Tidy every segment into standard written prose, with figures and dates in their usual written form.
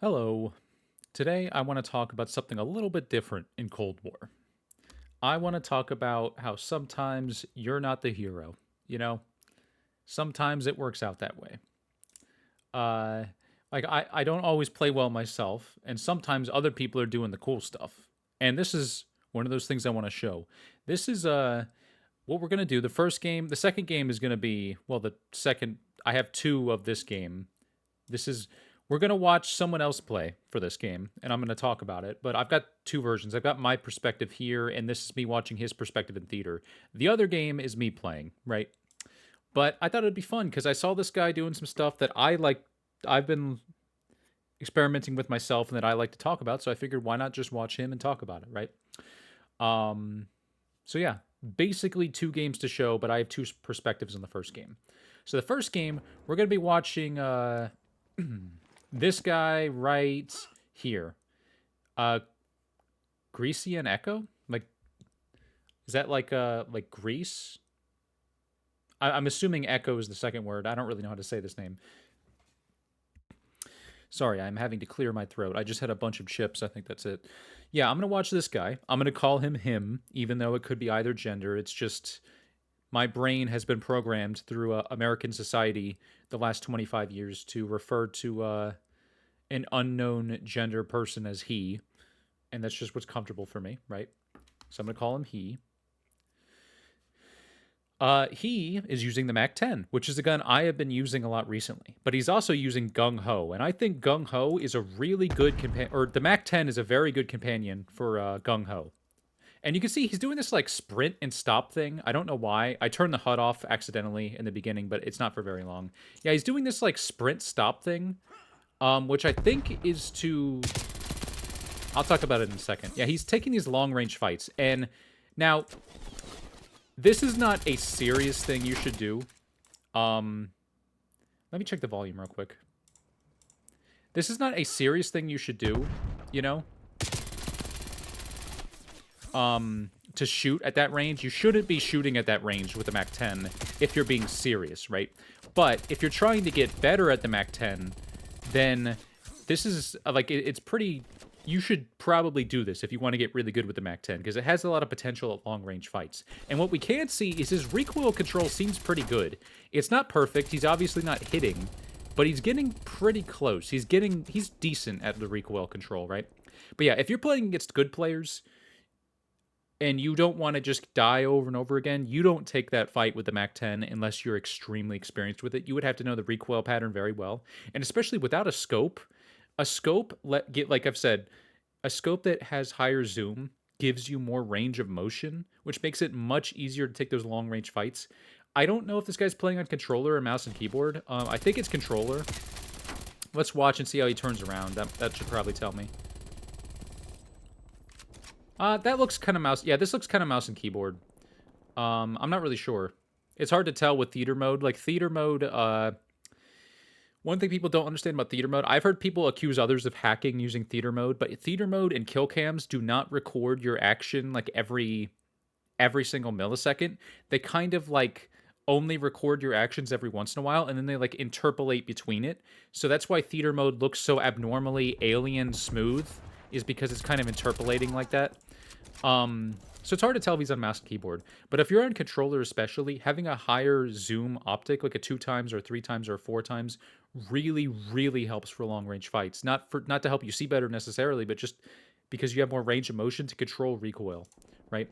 Hello. Today I want to talk about something a little bit different in Cold War. I want to talk about how sometimes you're not the hero. You know, sometimes it works out that way. Uh, I don't always play well myself, and sometimes other people are doing the cool stuff. And this is one of those things I want to show. This is what we're gonna do. The second game is gonna be the second. I have two of this game. This is We're gonna watch someone else play for this game, and I'm gonna talk about it. But I've got two versions. I've got my perspective here, and this is me watching his perspective in theater. The other game is me playing, right? But I thought it'd be fun because I saw this guy doing some stuff that I like. I've been experimenting with myself, and that I like to talk about. So I figured, why not just watch him and talk about it, right? Um. So yeah, basically two games to show, but I have two perspectives on the first game. So the first game, we're gonna be watching. This guy right here. Uh Greasy and Echo? Like, is that like Greece? I'm assuming Echo is the second word. I don't really know how to say this name. Sorry, I'm having to clear my throat. I just had a bunch of chips. I think that's it. Yeah, I'm gonna watch this guy. I'm gonna call him him, even though it could be either gender. It's just my brain has been programmed through American society the last 25 years to refer to an unknown gender person as he, and that's just what's comfortable for me, right? So I'm gonna call him he. He is using the Mac 10, which is a gun I have been using a lot recently. But he's also using Gung Ho, and I think Gung Ho is a really good companion, or the Mac 10 is a very good companion for Gung Ho. And you can see he's doing this like sprint and stop thing. I don't know why. I turned the HUD off accidentally in the beginning, but it's not for very long. Yeah, he's doing this like sprint stop thing, which I think is to. I'll talk about it in a second. Yeah, he's taking these long range fights, and now this is not a serious thing you should do. Um, Let me check the volume real quick. This is not a serious thing you should do, you know? To shoot at that range. You shouldn't be shooting at that range with the Mac 10 if you're being serious, right? But if you're trying to get better at the Mac 10, then this is like it's pretty. You should probably do this if you want to get really good with the Mac 10 because it has a lot of potential at long range fights. And what we can see is his recoil control seems pretty good. It's not perfect. He's obviously not hitting, but he's getting pretty close. He's decent at the recoil control, right? But yeah, if you're playing against good players and you don't want to just die over and over again, you don't take that fight with the Mac 10 unless you're extremely experienced with it. You would have to know the recoil pattern very well. And especially without a scope like I've said, a scope that has higher zoom gives you more range of motion, which makes it much easier to take those long range fights. I don't know if this guy's playing on controller or mouse and keyboard. I think it's controller. Let's watch and see how he turns around. That should probably tell me. That looks kind of mouse. Yeah, this looks kind of mouse and keyboard. I'm not really sure. It's hard to tell with theater mode. Like theater mode, one thing people don't understand about theater mode, I've heard people accuse others of hacking using theater mode, but theater mode and kill cams do not record your action like every single millisecond. They kind of like only record your actions every once in a while, and then they like interpolate between it. So that's why theater mode looks so abnormally alien smooth, is because it's kind of interpolating like that. So it's hard to tell if he's on mouse and keyboard. But if you're on controller especially, having a higher zoom optic, like a 2 times or 3 times or 4 times, really, really helps for long range fights. Not to help you see better necessarily, but just because you have more range of motion to control recoil, right?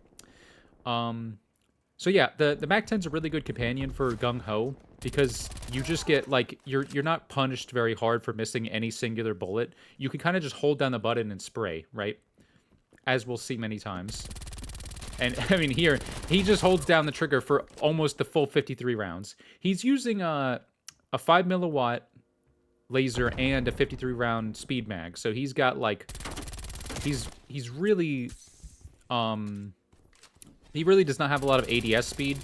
So yeah, the Mac 10's a really good companion for Gung Ho because you just get like you're not punished very hard for missing any singular bullet. You can kind of just hold down the button and spray, right? As we'll see many times. And I mean, here he just holds down the trigger for almost the full 53 rounds. He's using a 5 milliwatt laser and a 53 round speed mag, so he's got like he's really he really does not have a lot of ADS speed,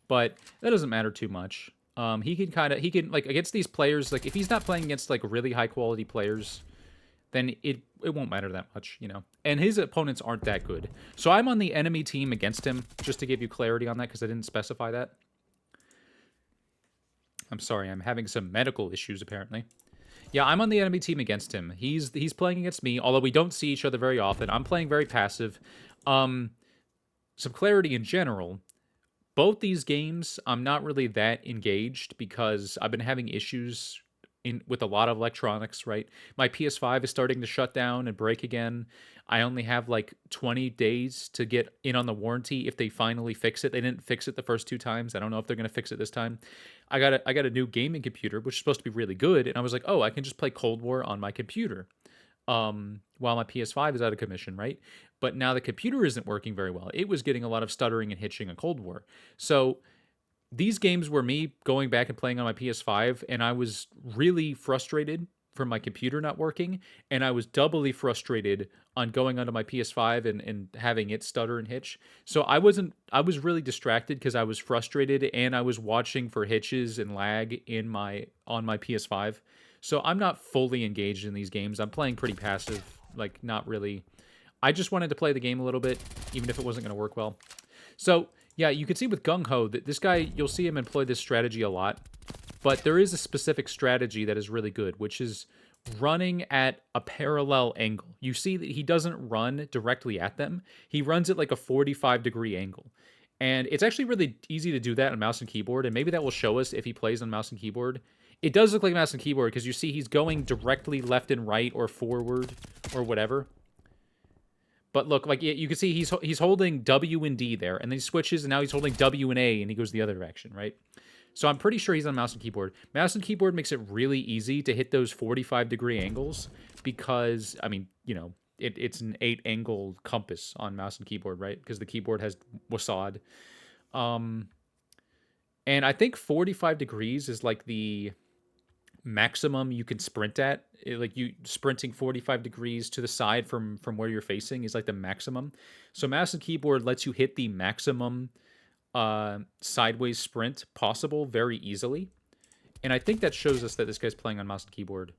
but that doesn't matter too much. He can like against these players, like if he's not playing against like really high quality players, then it won't matter that much, you know. And his opponents aren't that good. So I'm on the enemy team against him, just to give you clarity on that, because I didn't specify that. I'm sorry, I'm having some medical issues, apparently. Yeah, I'm on the enemy team against him. He's playing against me, although we don't see each other very often. I'm playing very passive. Um, some clarity in general. Both these games, I'm not really that engaged because I've been having issues with a lot of electronics, right? My PS5 is starting to shut down and break again. I only have like 20 days to get in on the warranty if they finally fix it. They didn't fix it the first two times. I don't know if they're going to fix it this time. I got a new gaming computer which is supposed to be really good, and I was like, "Oh, I can just play Cold War on my computer." While my PS5 is out of commission, right? But now the computer isn't working very well. It was getting a lot of stuttering and hitching in Cold War. So these games were me going back and playing on my PS5, and I was really frustrated from my computer not working, and I was doubly frustrated on going onto my PS5 and having it stutter and hitch. So I was really distracted because I was frustrated and I was watching for hitches and lag on my PS5. So I'm not fully engaged in these games. I'm playing pretty passive, like not really. I just wanted to play the game a little bit, even if it wasn't going to work well. So yeah, you can see with Gung Ho that this guy, you'll see him employ this strategy a lot, but there is a specific strategy that is really good, which is running at a parallel angle. You see that he doesn't run directly at them. He runs at like a 45-degree angle. And it's actually really easy to do that on mouse and keyboard, and maybe that will show us if he plays on mouse and keyboard. It does look like mouse and keyboard because you see he's going directly left and right or forward or whatever. But look, like you can see he's holding W and D there, and then he switches, and now he's holding W and A, and he goes the other direction, right? So I'm pretty sure he's on mouse and keyboard. Mouse and keyboard makes it really easy to hit those 45-degree angles because, I mean, you know, it's an 8-angle compass on mouse and keyboard, right? Because the keyboard has WASD. And I think 45 degrees is like the maximum you can sprint at. Like you sprinting 45 degrees to the side from where you're facing is like the maximum. So mouse and keyboard lets you hit the maximum sideways sprint possible very easily, and I think that shows us that this guy's playing on mouse and keyboard.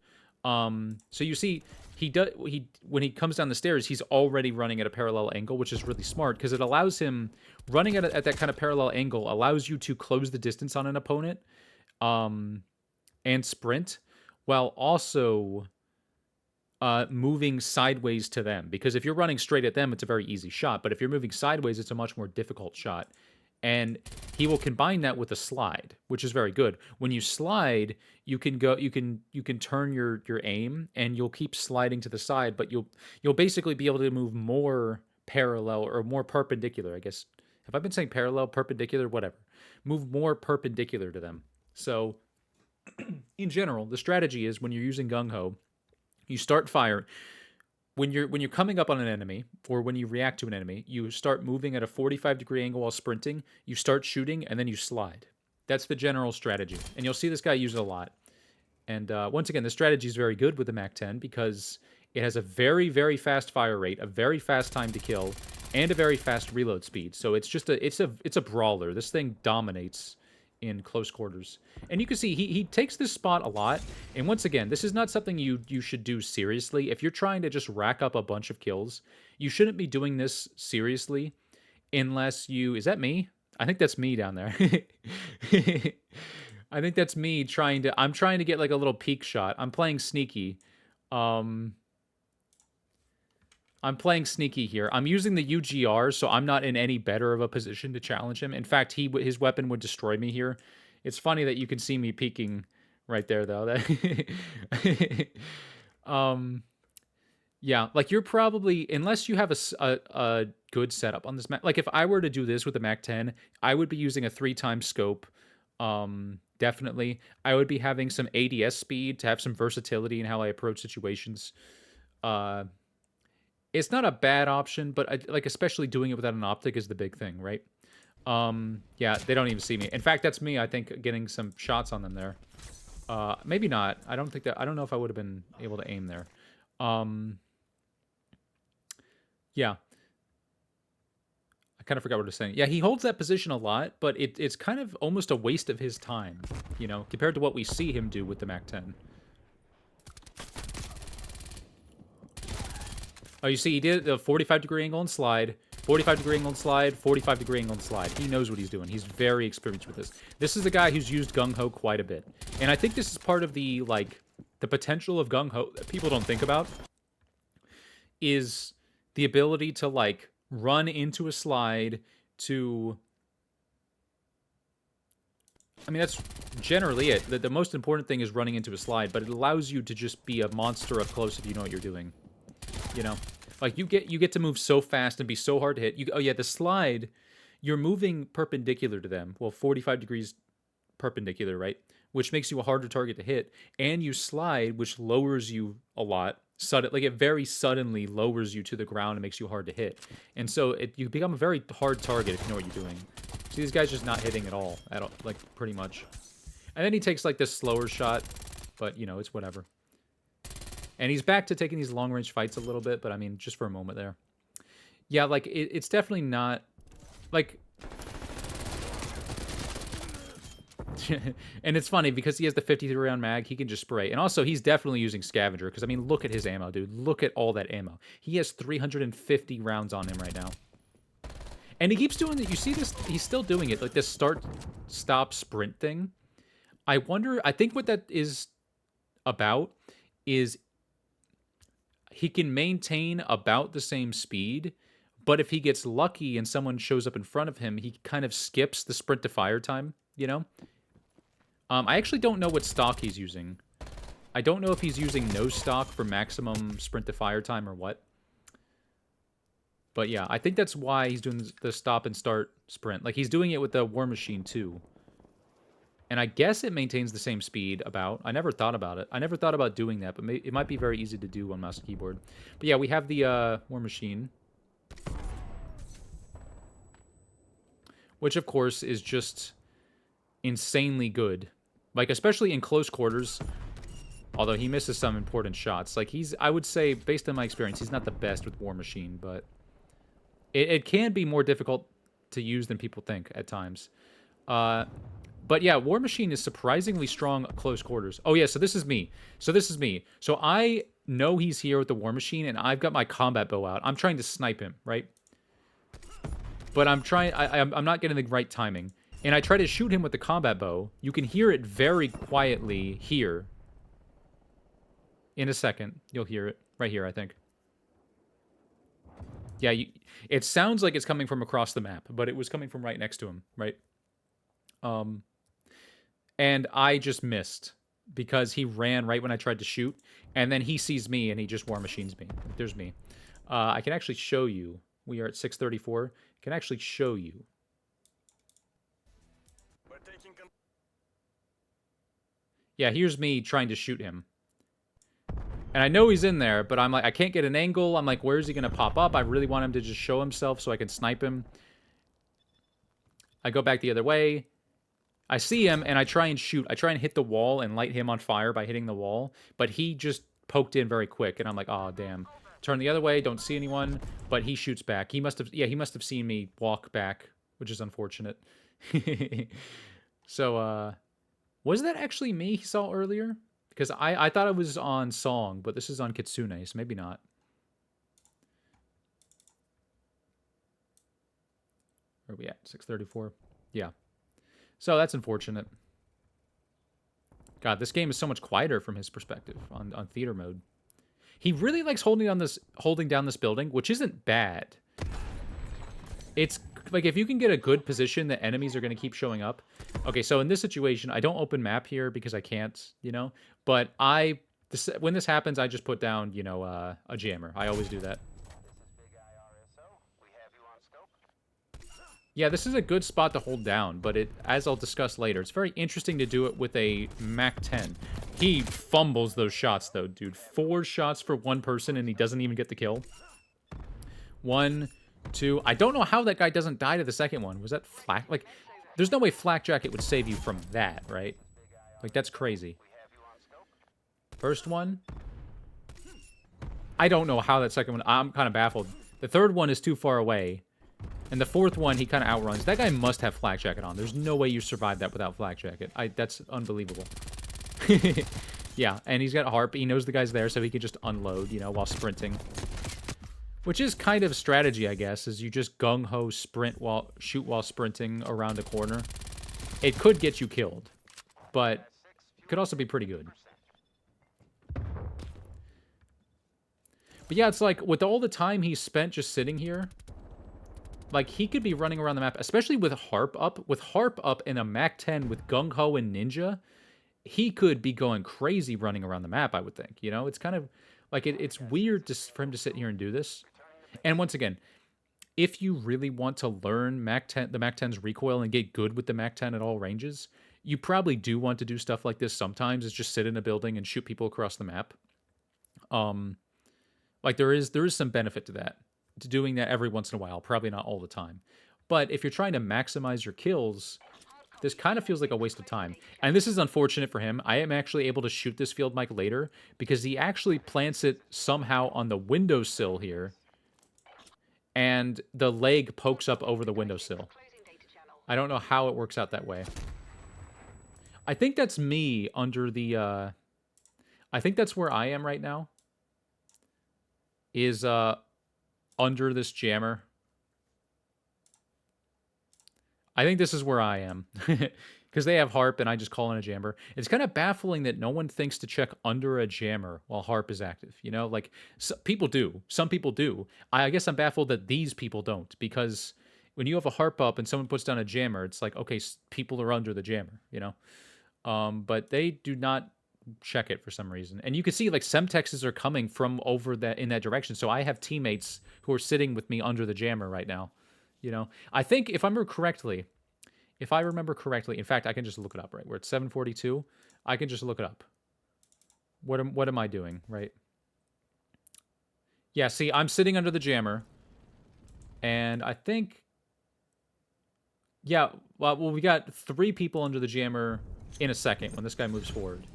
So you see he when he comes down the stairs, he's already running at a parallel angle, which is really smart because it allows him running at that kind of parallel angle allows you to close the distance on an opponent and sprint while also moving sideways to them, because if you're running straight at them, it's a very easy shot, but if you're moving sideways, it's a much more difficult shot. And he will combine that with a slide, which is very good. When you slide, you can turn your aim and you'll keep sliding to the side, but you'll basically be able to move more parallel or more perpendicular, I guess. Have I been saying parallel, perpendicular, whatever? Move more perpendicular to them. So in general, the strategy is when you're using Gung Ho, you start fire. When you're coming up on an enemy, or when you react to an enemy, you start moving at a 45-degree angle while sprinting, you start shooting, and then you slide. That's the general strategy. And you'll see this guy use it a lot. And once again, the strategy is very good with the MAC-10 because it has a very, very fast fire rate, a very fast time to kill, and a very fast reload speed. So it's just it's a brawler. This thing dominates in close quarters. And you can see he takes this spot a lot. And once again, this is not something you should do seriously. If you're trying to just rack up a bunch of kills, you shouldn't be doing this seriously unless you... Is that me? I think that's me down there. I think that's me trying to... I'm trying to get like a little peek shot. I'm playing sneaky. I'm playing sneaky here. I'm using the UGR, so I'm not in any better of a position to challenge him. In fact, his weapon would destroy me here. It's funny that you can see me peeking right there, though. Yeah, like you're probably, unless you have a good setup on this map. Like if I were to do this with the MAC-10, I would be using a 3-time scope. Definitely. I would be having some ADS speed to have some versatility in how I approach situations. It's not a bad option, but like especially doing it without an optic is the big thing, right? Yeah, they don't even see me. In fact, that's me, I think, getting some shots on them there. Maybe not. I don't know if I would have been able to aim there. Yeah. I kind of forgot what I was saying. Yeah, he holds that position a lot, but it's kind of almost a waste of his time, you know, compared to what we see him do with the MAC-10. Oh, you see, he did a 45-degree angle and slide, 45-degree angle and slide, 45-degree angle and slide. He knows what he's doing. He's very experienced with this. This is the guy who's used Gung Ho quite a bit. And I think this is part of the, like, the potential of Gung Ho that people don't think about is the ability to like run into a slide to. I mean, that's generally it. The most important thing is running into a slide, but it allows you to just be a monster up close if you know what you're doing. You know, like you get to move so fast and be so hard to hit. Oh yeah, the slide, you're moving perpendicular to them. Well, 45 degrees perpendicular, right? Which makes you a harder target to hit, and you slide, which lowers you a lot. Like it very suddenly lowers you to the ground and makes you hard to hit, and so you become a very hard target if you know what you're doing. See, these guys just not hitting at all, like pretty much. And then he takes like this slower shot, but you know it's whatever. And he's back to taking these long range fights a little bit, but I mean just for a moment there. Yeah, like it's definitely not like. And it's funny because he has the 53 round mag, he can just spray. And also, he's definitely using scavenger because I mean, look at his ammo, dude. Look at all that ammo. He has 350 rounds on him right now. And he keeps doing it. You see this? He's still doing it, like this start, stop, sprint thing. I wonder. I think what that is about is he can maintain about the same speed, but if he gets lucky and someone shows up in front of him, he kind of skips the sprint to fire time. You know. I actually don't know what stock he's using. I don't know if he's using no stock for maximum sprint to fire time or what. But yeah, I think that's why he's doing the stop and start sprint. Like, he's doing it with the War Machine, too. And I guess it maintains the same speed about. I never thought about it. I never thought about doing that, but it might be very easy to do on mouse and keyboard. But yeah, we have the War Machine. Which, of course, is just insanely good. Like, especially in close quarters. Although he misses some important shots. Like, I would say, based on my experience, he's not the best with War Machine, but it can be more difficult to use than people think at times. But yeah, War Machine is surprisingly strong at close quarters. Oh yeah, so this is me. So I know he's here with the War Machine, and I've got my combat bow out. I'm trying to snipe him, right? But I'm not getting the right timing. And I try to shoot him with the combat bow. You can hear it very quietly here. In a second, you'll hear it. Right here, I think. Yeah, it sounds like it's coming from across the map, but it was coming from right next to him, right? And I just missed because he ran right when I tried to shoot, and then he sees me and he just War Machines me. There's me. I can actually show you. We are at 634. I can actually show you. Yeah, here's me trying to shoot him. And I know he's in there, but I'm like, I can't get an angle. I'm like, where's he going to pop up? I really want him to just show himself so I can snipe him. I go back the other way. I see him, and I try and shoot. I try and hit the wall and light him on fire by hitting the wall. But he just poked in very quick, and I'm like, oh, damn. Turn the other way, don't see anyone. But he shoots back. He must have seen me walk back, which is unfortunate. So, was that actually me he saw earlier? Because I thought it was on Song, but this is on Kitsune, so maybe not. Where are we at? 634? Yeah. So that's unfortunate. God, this game is so much quieter from his perspective on theater mode. He really likes holding down this building, which isn't bad. It's like if you can get a good position, the enemies are going to keep showing up. Okay, so in this situation, I don't open map here because I can't, you know. But when this happens, I just put down, you know, a jammer. I always do that. Yeah, this is a good spot to hold down, but as I'll discuss later, it's very interesting to do it with a MAC-10. He fumbles those shots, though, dude. 4 shots for one person, and he doesn't even get the kill. 1, 2. I don't know how that guy doesn't die to the second one. Was that flak? Like, there's no way Flak Jacket would save you from that, right? Like, that's crazy. First one. I don't know how that second one... I'm kind of baffled. The third one is too far away. And the fourth one, he kind of outruns. That guy must have Flak Jacket on. There's no way you survive that without Flak Jacket. That's unbelievable. Yeah, and he's got Harp. He knows the guy's there, so he could just unload, you know, while sprinting. Which is kind of strategy, I guess, is you just gung-ho shoot while sprinting around a corner. It could get you killed, but it could also be pretty good. But yeah, it's like, with all the time he spent just sitting here, like, he could be running around the map, especially with Harp up. With Harp up in a MAC-10 with Gung Ho and Ninja, he could be going crazy running around the map, I would think. You know, it's kind of like, it's weird for him to sit here and do this. And once again, if you really want to learn the MAC-10's recoil and get good with the MAC-10 at all ranges, you probably do want to do stuff like this sometimes, is just sit in a building and shoot people across the map. Like, there is some benefit to that, to doing that every once in a while, probably not all the time. But if you're trying to maximize your kills, this kind of feels like a waste of time. And this is unfortunate for him. I am actually able to shoot this field mic later because he actually plants it somehow on the windowsill here, and the leg pokes up over the windowsill. I don't know how it works out that way. I think that's me under the, I think that's where I am right now. Is, under this jammer. I think this is where I am. Because they have Harp, and I just call in a jammer. It's kind of baffling that no one thinks to check under a jammer while Harp is active. You know, like, people do. Some people do. I guess I'm baffled that these people don't. Because when you have a Harp up and someone puts down a jammer, it's like, okay, people are under the jammer, you know? But they do not check it for some reason. And you can see, like, Semtexes are coming from over that, in that direction. So I have teammates who are sitting with me under the jammer right now. You know, I think if I remember correctly, in fact, I can just look it up, right? We're at 7:42. I can just look it up. What am I doing, right? Yeah, see, I'm sitting under the jammer. And I think, yeah, well, we got 3 people under the jammer in a second when this guy moves forward.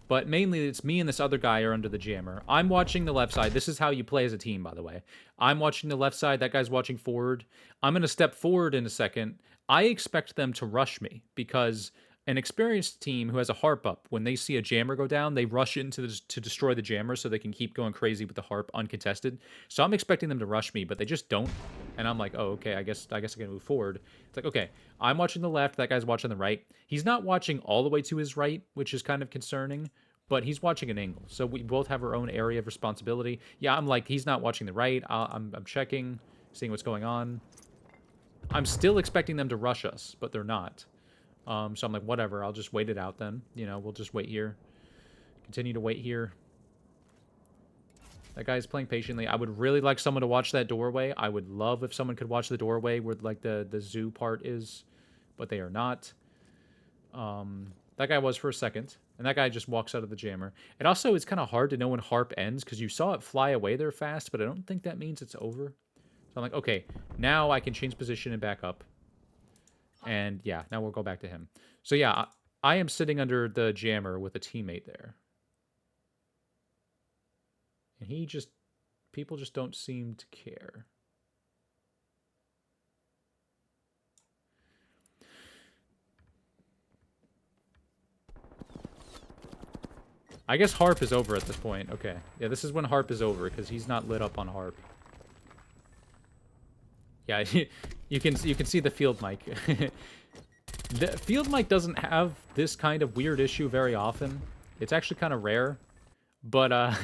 But mainly, it's me and this other guy are under the jammer. I'm watching the left side. This is how you play as a team, by the way. I'm watching the left side. That guy's watching forward. I'm going to step forward in a second. I expect them to rush me because an experienced team who has a Harp up, when they see a jammer go down, they rush in to destroy the jammer so they can keep going crazy with the Harp uncontested. So I'm expecting them to rush me, but they just don't. And I'm like, oh, okay, I guess I can move forward. It's like, okay, I'm watching the left, that guy's watching the right. He's not watching all the way to his right, which is kind of concerning, but he's watching an angle. So we both have our own area of responsibility. Yeah, I'm like, he's not watching the right. I'm checking, seeing what's going on. I'm still expecting them to rush us, but they're not. So I'm like, whatever, I'll just wait it out then. You know, we'll just wait here. Continue to wait here. That guy's playing patiently. I would really like someone to watch that doorway. I would love if someone could watch the doorway where, like, the zoo part is, but they are not. That guy was for a second, and that guy just walks out of the jammer. And also, it's kind of hard to know when Harp ends, because you saw it fly away there fast, but I don't think that means it's over. So I'm like, okay, now I can change position and back up. And yeah, now we'll go back to him. So yeah, I am sitting under the jammer with a teammate there. And people just don't seem to care. I guess Harp is over at this point. Okay. Yeah, this is when Harp is over, because he's not lit up on Harp. Yeah, you can see the field mic. The field mic doesn't have this kind of weird issue very often. It's actually kind of rare. But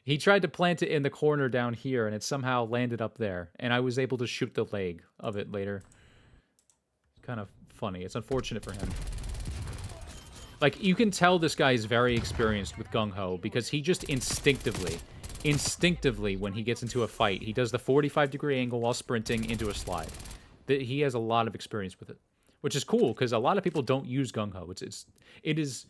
he tried to plant it in the corner down here, and it somehow landed up there. And I was able to shoot the leg of it later. Kind of funny. It's unfortunate for him. Like, you can tell this guy is very experienced with Gung Ho, because he just instinctively, when he gets into a fight, he does the 45-degree angle while sprinting into a slide. He has a lot of experience with it, which is cool, because a lot of people don't use Gung Ho. It is,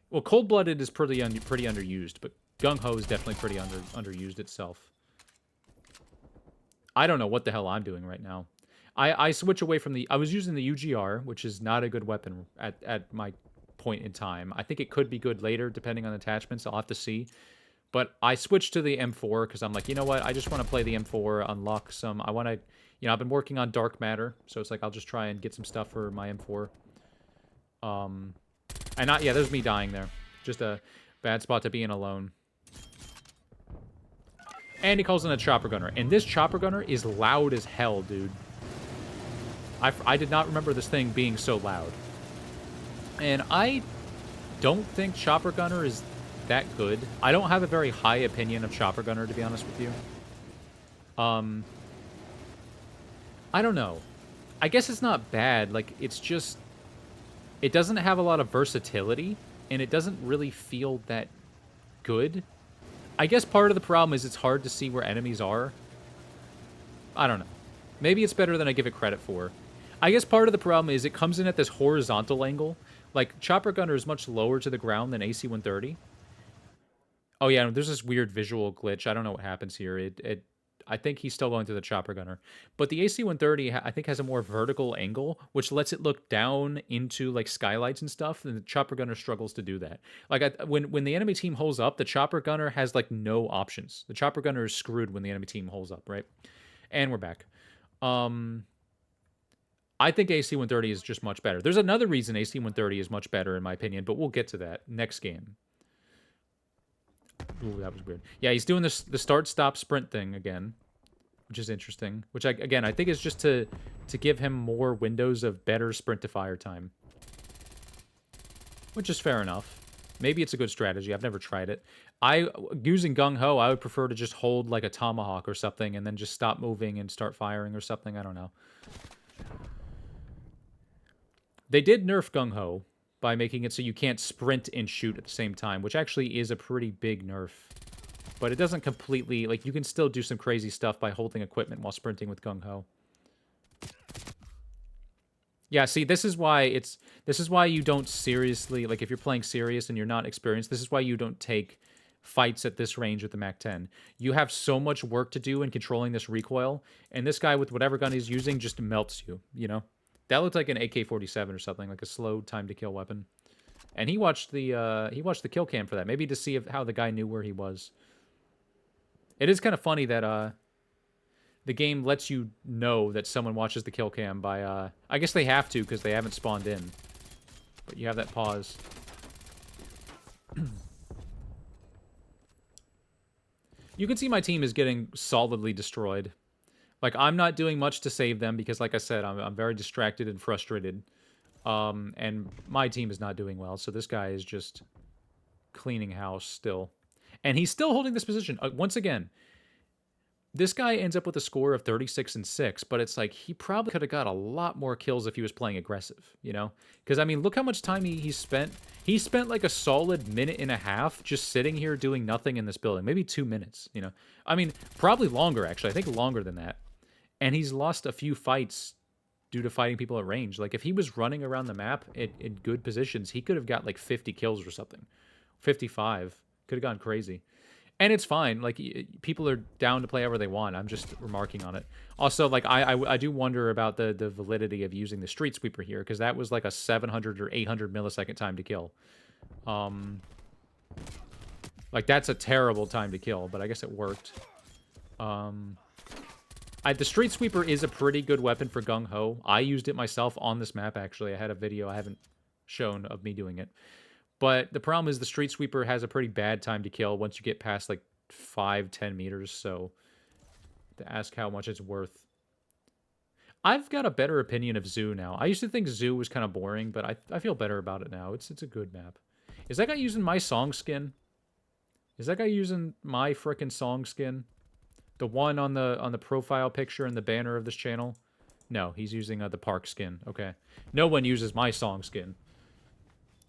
well, Cold Blooded is pretty underused, but Gung Ho is definitely pretty underused itself. I don't know what the hell I'm doing right now. I switch away from I was using the UGR, which is not a good weapon at my point in time. I think it could be good later, depending on attachments. I'll have to see. But I switched to the M4, because I'm like, you know what? I just want to play the M4, unlock some. I want to, you know, I've been working on Dark Matter, so it's like I'll just try and get some stuff for my M4. And yeah, there's me dying there. Just a bad spot to be in alone. And he calls in a Chopper Gunner. And this Chopper Gunner is loud as hell, dude. I did not remember this thing being so loud. And I don't think Chopper Gunner is that good. I don't have a very high opinion of Chopper Gunner, to be honest with you. Um, I don't know. I guess it's not bad. Like, it's just... It doesn't have a lot of versatility, and it doesn't really feel that good. I guess part of the problem is it's hard to see where enemies are. I don't know. Maybe it's better than I give it credit for. I guess part of the problem is it comes in at this horizontal angle. Like, Chopper Gunner is much lower to the ground than AC-130. Oh, yeah, there's this weird visual glitch. I don't know what happens here. I think he's still going through the Chopper Gunner. But the AC-130, I think, has a more vertical angle, which lets it look down into, like, skylights and stuff, and the Chopper Gunner struggles to do that. Like, when the enemy team holds up, the Chopper Gunner has, like, no options. The Chopper Gunner is screwed when the enemy team holds up, right? And we're back. I think AC-130 is just much better. There's another reason AC-130 is much better, in my opinion, but we'll get to that next game. Ooh, that was weird. Yeah, he's doing this the start-stop sprint thing again, which is interesting. Which, again, I think is just to give him more windows of better sprint-to-fire time. Which is fair enough. Maybe it's a good strategy. I've never tried it. Using Gung Ho, I would prefer to just hold, like, a tomahawk or something and then just stop moving and start firing or something. I don't know. They did nerf Gung Ho by making it so you can't sprint and shoot at the same time, which actually is a pretty big nerf. But it doesn't completely... Like, you can still do some crazy stuff by holding equipment while sprinting with Gung Ho. Yeah, see, this is why you don't seriously... Like, if you're playing serious and you're not experienced, this is why you don't take fights at this range with the MAC-10. You have so much work to do in controlling this recoil, and this guy with whatever gun he's using just melts you, you know? That looked like an AK-47 or something, like a slow time-to-kill weapon. And he watched the kill cam for that, maybe to see how the guy knew where he was. It is kind of funny that the game lets you know that someone watches the kill cam by... I guess they have to because they haven't spawned in. But you have that pause. You can see my team is getting solidly destroyed. Like, I'm not doing much to save them because, like I said, I'm very distracted and frustrated. And my team is not doing well, so this guy is just cleaning house still. And he's still holding this position. Once again, this guy ends up with a score of 36-6, but it's like he probably could have got a lot more kills if he was playing aggressive, you know? Because, I mean, look how much time he spent. He spent like a solid minute and a half just sitting here doing nothing in this building. Maybe 2 minutes, you know? I mean, probably longer, actually. I think longer than that. And he's lost a few fights due to fighting people at range. Like, if he was running around the map in good positions, he could have got, like, 50 kills or something. 55. Could have gone crazy. And it's fine. Like, people are down to play however they want. I'm just remarking on it. Also, like, I do wonder about the validity of using the Street Sweeper here, because that was, like, a 700 or 800 millisecond time to kill. Like, that's a terrible time to kill, but I guess it worked. The Street Sweeper is a pretty good weapon for Gung Ho. I used it myself on this map, actually. I had a video I haven't shown of me doing it. But the problem is the Street Sweeper has a pretty bad time to kill once you get past, like, 5-10 meters, so to ask how much it's worth. I've got a better opinion of Zoo now. I used to think Zoo was kind of boring, but I feel better about it now. It's a good map. Is that guy using my song skin? Is that guy using my frickin' song skin? The one on the profile picture and the banner of this channel? No, he's using the park skin. Okay. No one uses my song skin.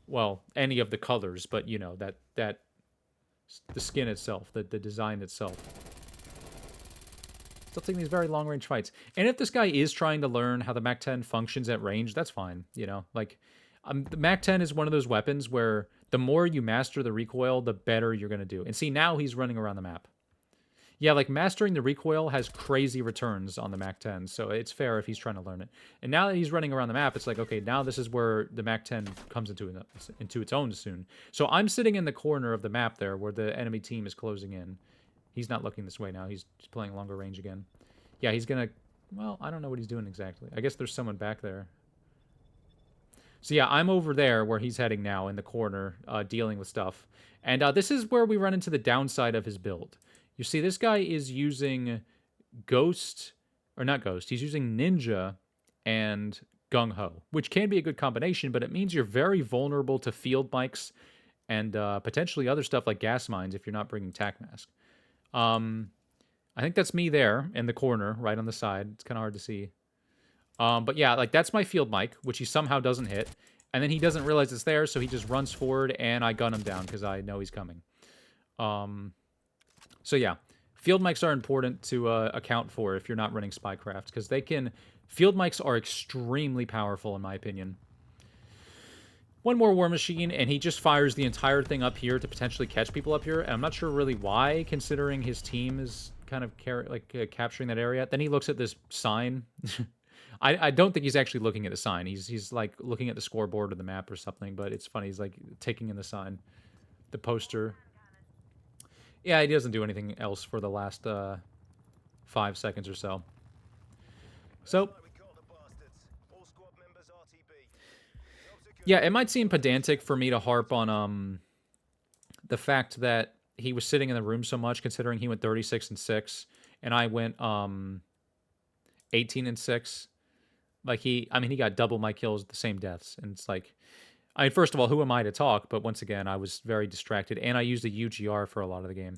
Well, any of the colors, but you know, the skin itself, the design itself. Still taking these very long-range fights. And if this guy is trying to learn how the MAC-10 functions at range, that's fine, you know? Like, the MAC-10 is one of those weapons where the more you master the recoil, the better you're going to do. And see, now he's running around the map. Yeah, like, mastering the recoil has crazy returns on the MAC-10, so it's fair if he's trying to learn it. And now that he's running around the map, it's like, okay, now this is where the MAC-10 comes into its own soon. So I'm sitting in the corner of the map there where the enemy team is closing in. He's not looking this way now. He's playing longer range again. Yeah, he's gonna... Well, I don't know what he's doing exactly. I guess there's someone back there. So yeah, I'm over there where he's heading now in the corner, dealing with stuff. And this is where we run into the downside of his build. You see, this guy is using Ghost, or not Ghost, he's using Ninja and Gung Ho, which can be a good combination, but it means you're very vulnerable to field mics and potentially other stuff like gas mines if you're not bringing tac mask. Um, I think that's me there in the corner, right on the side. It's kind of hard to see. But yeah, like that's my field mic, which he somehow doesn't hit. And then he doesn't realize it's there, so he just runs forward, and I gun him down because I know he's coming. So yeah, field mics are important to account for if you're not running Spycraft, because they can... Field mics are extremely powerful, in my opinion. One more War Machine, and he just fires the entire thing up here to potentially catch people up here. And I'm not sure really why, considering his team is kind of capturing that area. Then he looks at this sign. I don't think he's actually looking at the sign. He's like looking at the scoreboard or the map or something, but it's funny. He's like taking in the sign, the poster. Yeah, he doesn't do anything else for the last 5 seconds or so. So, yeah, it might seem pedantic for me to harp on the fact that he was sitting in the room so much, considering he went 36-6 and I went 18-6. Like he got double my kills, the same deaths, and it's like, I mean, first of all, who am I to talk? But once again, I was very distracted, and I used a UGR for a lot of the game.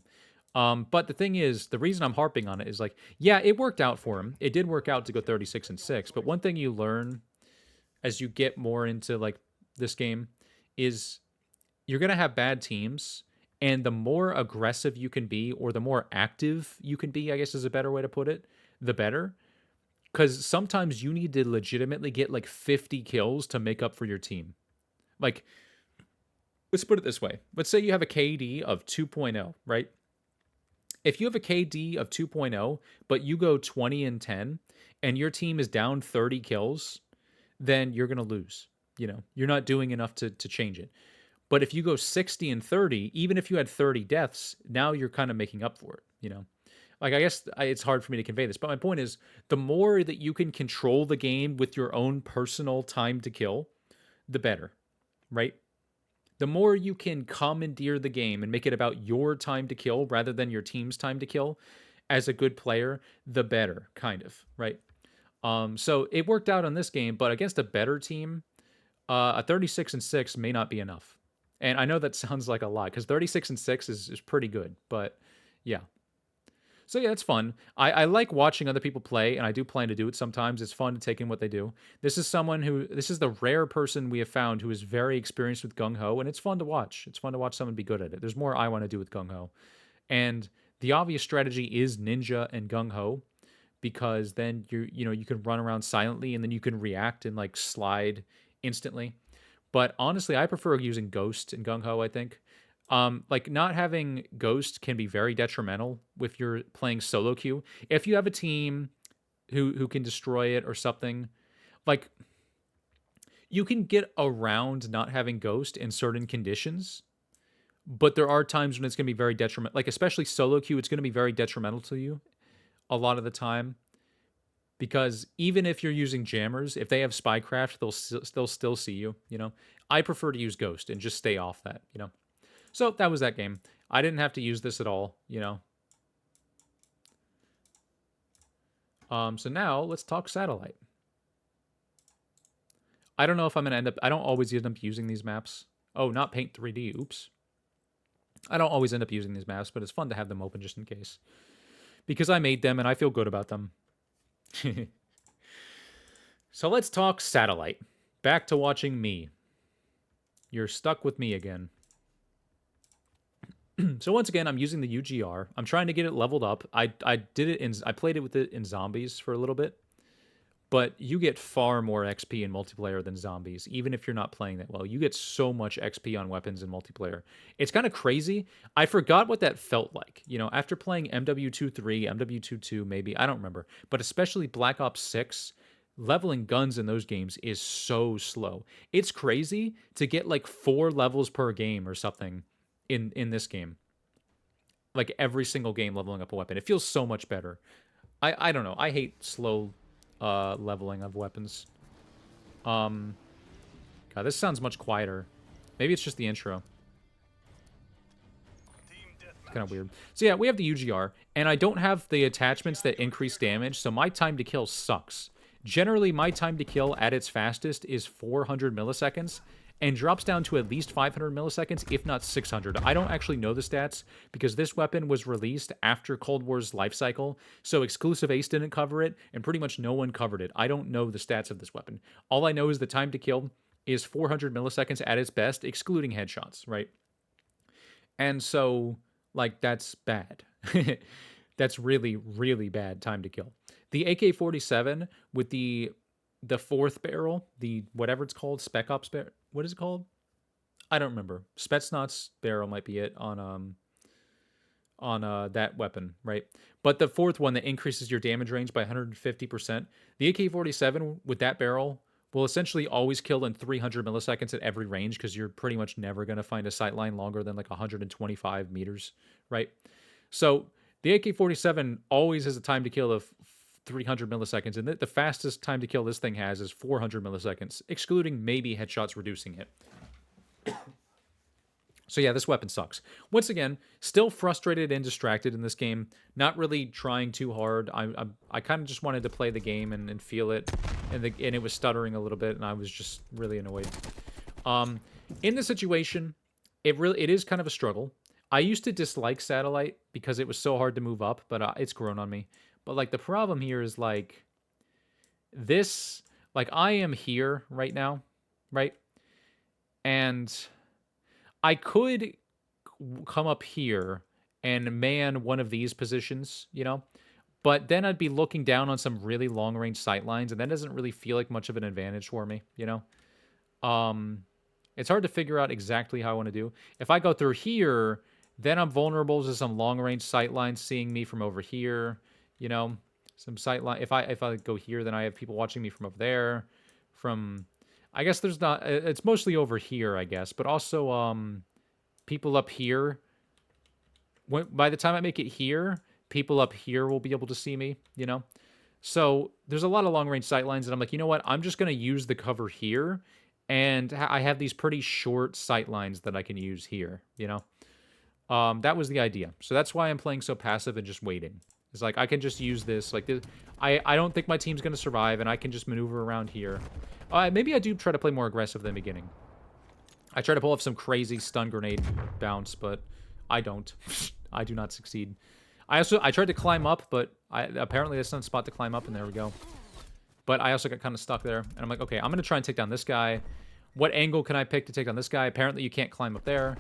But the thing is, the reason I'm harping on it is like, yeah, it worked out for him. It did work out to go 36-6. But one thing you learn as you get more into like this game is you're gonna have bad teams, and the more aggressive you can be, or the more active you can be, I guess is a better way to put it, the better. Because sometimes you need to legitimately get like 50 kills to make up for your team. Like, let's put it this way. Let's say you have a KD of 2.0, right? If you have a KD of 2.0, but you go 20-10, and your team is down 30 kills, then you're going to lose. You know, you're not doing enough to change it. But if you go 60-30, even if you had 30 deaths, now you're kind of making up for it, you know? Like, I guess it's hard for me to convey this, but my point is, the more that you can control the game with your own personal time to kill, the better, right? The more you can commandeer the game and make it about your time to kill rather than your team's time to kill as a good player, the better, kind of, right? So it worked out on this game, but against a better team, a 36-6 may not be enough. And I know that sounds like a lot, because 36-6 is pretty good, but yeah. So yeah, it's fun. I like watching other people play, and I do plan to do it sometimes. It's fun to take in what they do. This is the rare person we have found who is very experienced with Gung Ho, and it's fun to watch. It's fun to watch someone be good at it. There's more I want to do with Gung Ho. And the obvious strategy is Ninja and Gung Ho, because then you can run around silently, and then you can react and like slide instantly. But honestly, I prefer using Ghost and Gung Ho, I think. Like, not having Ghost can be very detrimental if you're playing solo queue. If you have a team who can destroy it or something, like, you can get around not having Ghost in certain conditions, but there are times when it's going to be very detrimental. Like, especially solo queue, it's going to be very detrimental to you a lot of the time. Because even if you're using jammers, if they have Spycraft, they'll still see you, you know? I prefer to use Ghost and just stay off that, you know? So that was that game. I didn't have to use this at all, you know? So now let's talk Satellite. I don't know if I'm going to end up... I don't always end up using these maps. Oh, not Paint 3D. Oops. I don't always end up using these maps, but it's fun to have them open just in case. Because I made them and I feel good about them. So let's talk Satellite. Back to watching me. You're stuck with me again. So once again, I'm using the UGR. I'm trying to get it leveled up. I played it with it in Zombies for a little bit. But you get far more XP in multiplayer than Zombies, even if you're not playing that well. You get so much XP on weapons in multiplayer. It's kind of crazy. I forgot what that felt like. You know, after playing MW2-3, MW2-2 maybe, I don't remember. But especially Black Ops 6, leveling guns in those games is so slow. It's crazy to get like 4 levels per game or something in this game. Like every single game leveling up a weapon. It feels so much better. I don't know. I hate slow leveling of weapons. God, this sounds much quieter. Maybe it's just the intro. Kind of weird. So yeah, we have the UGR, and I don't have the attachments that increase damage, so my time to kill sucks. Generally, my time to kill at its fastest is 400 milliseconds, and drops down to at least 500 milliseconds, if not 600. I don't actually know the stats because this weapon was released after Cold War's life cycle, so Exclusive Ace didn't cover it, and pretty much no one covered it. I don't know the stats of this weapon. All I know is the time to kill is 400 milliseconds at its best, excluding headshots, right? And so, like, that's bad. That's really, really bad time to kill. The AK-47 with the fourth barrel, the whatever it's called, Spec Ops barrel. What is it called? I don't remember. Spetsnaz barrel might be it on that weapon, right? But the fourth one that increases your damage range by 150%. The AK-47 with that barrel will essentially always kill in 300 milliseconds at every range because you're pretty much never going to find a sight line longer than like 125 meters, right? So the AK-47 always has a time to kill of 300 milliseconds, and the fastest time to kill this thing has is 400 milliseconds, excluding maybe headshots reducing it. So yeah, this weapon sucks. Once again, still frustrated and distracted in this game. Not really trying too hard. I kind of just wanted to play the game and feel it, and it was stuttering a little bit, and I was just really annoyed. In this situation, it is kind of a struggle. I used to dislike Satellite because it was so hard to move up, but it's grown on me. But like the problem here is like this, like I am here right now, right? And I could come up here and man one of these positions, you know? But then I'd be looking down on some really long-range sight lines, and that doesn't really feel like much of an advantage for me, you know? It's hard to figure out exactly how I want to do. If I go through here, then I'm vulnerable to some long-range sight lines seeing me from over here, you know? Some sight line. If I go here, then I have people watching me from over there. I guess there's not... It's mostly over here, I guess. But also, people up here... By the time I make it here, people up here will be able to see me, you know? So, there's a lot of long-range sight lines, and I'm like, you know what? I'm just going to use the cover here, and I have these pretty short sight lines that I can use here, you know? That was the idea. So that's why I'm playing so passive and just waiting. It's like, I can just use this. Like, this, I don't think my team's going to survive, and I can just maneuver around here. Maybe I do try to play more aggressive than the beginning. I try to pull off some crazy stun grenade bounce, but I don't. I do not succeed. I tried to climb up, but apparently that's not a spot to climb up, and there we go. But I also got kind of stuck there, and I'm like, okay, I'm going to try and take down this guy. What angle can I pick to take down this guy? Apparently you can't climb up there. And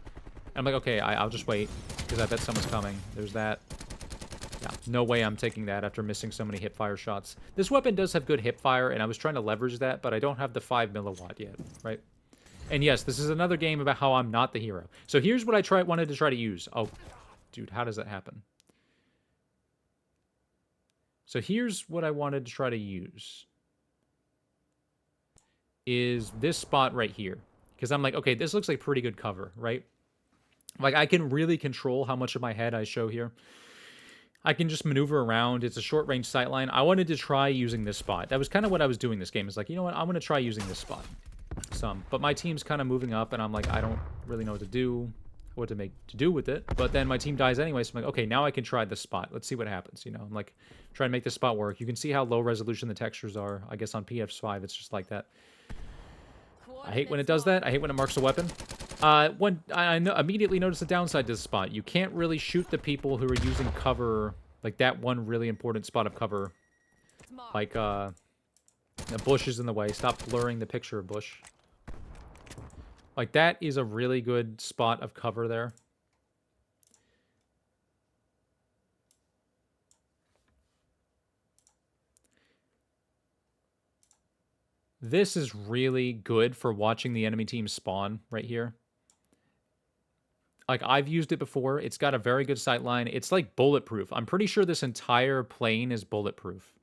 I'm like, okay, I'll just wait, because I bet someone's coming. There's that. Yeah, no way I'm taking that after missing so many hipfire shots. This weapon does have good hipfire, and I was trying to leverage that, but I don't have the 5 milliwatt yet, right? And yes, this is another game about how I'm not the hero. So here's what I wanted to try to use. Oh, dude, how does that happen? So here's what I wanted to try to use. Is this spot right here. Because I'm like, okay, this looks like pretty good cover, right? Like, I can really control how much of my head I show here. I can just maneuver around. It's a short-range sightline. I wanted to try using this spot. That was kind of what I was doing this game. It's like, you know what? I'm going to try using this spot. But my team's kind of moving up, and I'm like, I don't really know what to do, with it. But then my team dies anyway, so I'm like, okay, now I can try this spot. Let's see what happens, you know? I'm like, trying to make this spot work. You can see how low resolution the textures are. I guess on PS5, it's just like that. I hate when it does that. I hate when it marks a weapon. When I immediately noticed the downside to this spot. You can't really shoot the people who are using cover, like that one really important spot of cover. Like, the bush is in the way. Stop blurring the picture of bush. Like, that is a really good spot of cover there. This is really good for watching the enemy team spawn right here. Like, I've used it before. It's got a very good sight line. It's like bulletproof. I'm pretty sure this entire plane is bulletproof.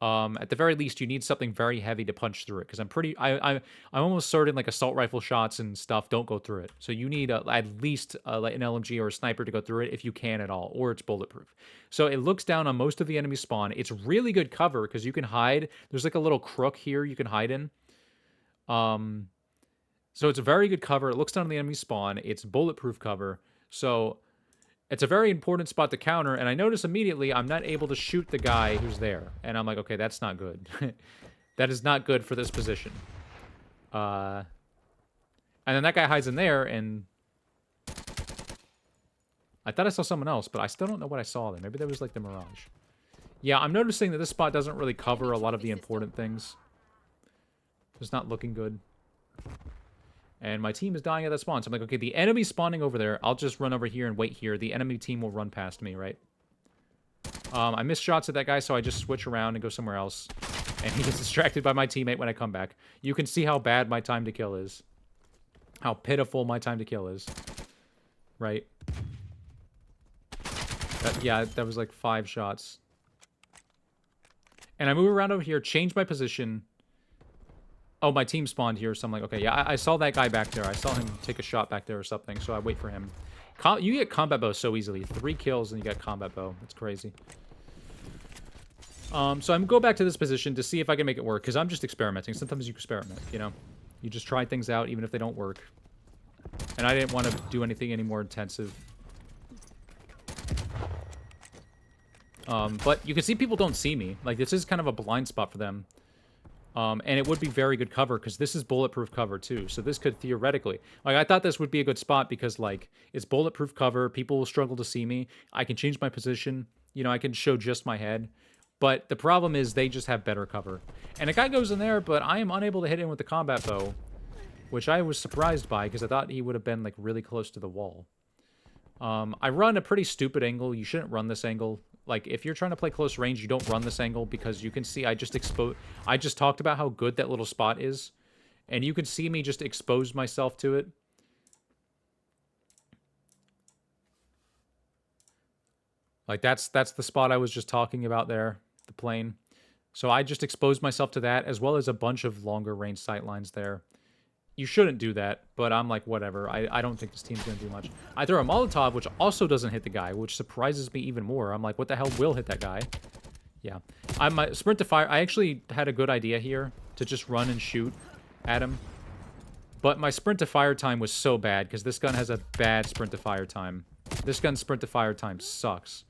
At the very least, you need something very heavy to punch through it, because I'm almost certain like assault rifle shots and stuff don't go through it. So you need at least like an LMG or a sniper to go through it if you can at all, or it's bulletproof. So it looks down on most of the enemy spawn. It's really good cover because you can hide. There's like a little crook here you can hide in. So it's a very good cover. It looks down on the enemy spawn. It's bulletproof cover. So it's a very important spot to counter, and I notice immediately I'm not able to shoot the guy who's there. And I'm like, okay, that's not good. That is not good for this position. And then that guy hides in there, and I thought I saw someone else, but I still don't know what I saw there. Maybe that was like the Mirage. Yeah, I'm noticing that this spot doesn't really cover a lot of the important things. It's not looking good. And my team is dying at that spawn. So I'm like, okay, the enemy's spawning over there. I'll just run over here and wait here. The enemy team will run past me, right? I missed shots at that guy, so I just switch around and go somewhere else. And he gets distracted by my teammate when I come back. You can see how bad my time to kill is. How pitiful my time to kill is. Right? Yeah, that was like 5 shots. And I move around over here, change my position. Oh, my team spawned here, so I'm like, okay, yeah, I saw that guy back there. I saw him take a shot back there or something, so I wait for him. You get combat bow so easily. 3 kills and you get combat bow. It's crazy. So I'm go back to this position to see if I can make it work, because I'm just experimenting. Sometimes you experiment, you know? You just try things out, even if they don't work. And I didn't want to do anything any more intensive. But you can see people don't see me. Like, this is kind of a blind spot for them. And it would be very good cover, because this is bulletproof cover, too. So this could theoretically... Like, I thought this would be a good spot, because, like, it's bulletproof cover. People will struggle to see me. I can change my position. You know, I can show just my head. But the problem is they just have better cover. And a guy goes in there, but I am unable to hit him with the combat bow. Which I was surprised by, because I thought he would have been, like, really close to the wall. I run a pretty stupid angle. You shouldn't run this angle. Like, if you're trying to play close range, you don't run this angle, because you can see I just talked about how good that little spot is. And you can see me just expose myself to it. Like, that's the spot I was just talking about there, the plane. So I just exposed myself to that, as well as a bunch of longer range sight lines there. You shouldn't do that, but I'm like, whatever. I don't think this team's going to do much. I throw a Molotov, which also doesn't hit the guy, which surprises me even more. I'm like, what the hell will hit that guy? Yeah. My sprint to fire... I actually had a good idea here to just run and shoot at him. But my sprint to fire time was so bad, because this gun has a bad sprint to fire time. This gun's sprint to fire time sucks.